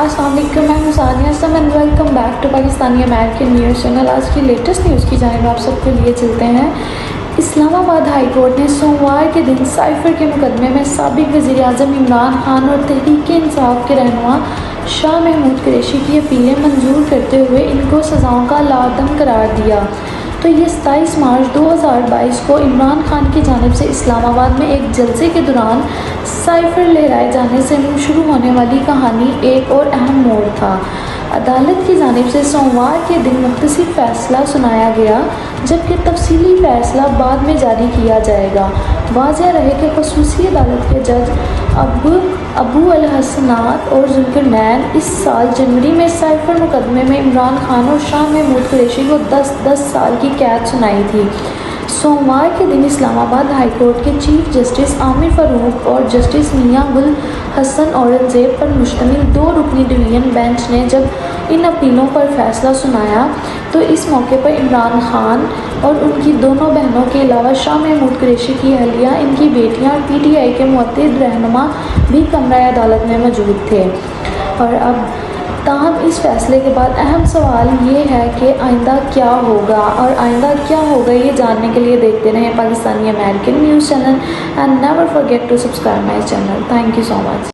السلام علیکم، میں ہوں ثانیہ سم and welcome back to Pakistani American news channel. آج کی لیٹسٹ نیوز کی جانب آپ سب کے لیے چلتے ہیں۔ اسلام آباد ہائی کورٹ نے سوموار کے دن سائفر کے مقدمے میں سابق وزیر اعظم عمران خان اور تحریک انصاف کے رہنما شاہ محمود قریشی کی اپیلیں منظور کرتے ہوئے ان کو سزاؤں کا لعدم قرار دیا۔ تو یہ 27 مارچ 2022 کو عمران خان کی جانب سے اسلام آباد میں ایک جلسے کے دوران سائفر لہرائے جانے سے شروع ہونے والی کہانی ایک اور اہم موڑ تھا۔ عدالت کی جانب سے سوموار کے دن مختصر فیصلہ سنایا گیا، جبکہ تفصیلی فیصلہ بعد میں جاری کیا جائے گا۔ واضح رہے کہ خصوصی عدالت کے جج ابو الحسنات اور ذوالقرنین اس سال جنوری میں سائفر مقدمے میں عمران خان اور شاہ محمود قریشی کو 10 سال کی قید سنائی تھی۔ سوموار کے دن اسلام آباد ہائی کورٹ کے چیف جسٹس عامر فاروق اور جسٹس میاں گل حسن اورنگزیب پر مشتمل 2 رکنی ڈویژن بینچ نے جب ان اپیلوں پر فیصلہ سنایا تو اس موقع پر عمران خان اور ان کی دونوں بہنوں کے علاوہ شاہ محمود قریشی کی اہلیہ، ان کی بیٹیاں اور پی ٹی آئی کے معتد رہنما بھی کمرہ عدالت میں موجود تھے۔ اور اب تاہم اس فیصلے کے بعد اہم سوال یہ ہے کہ آئندہ کیا ہوگا، اور آئندہ کیا ہوگا یہ جاننے کے لیے دیکھتے رہیں Pakistani American news channel and never forget to subscribe my channel. Thank you so much.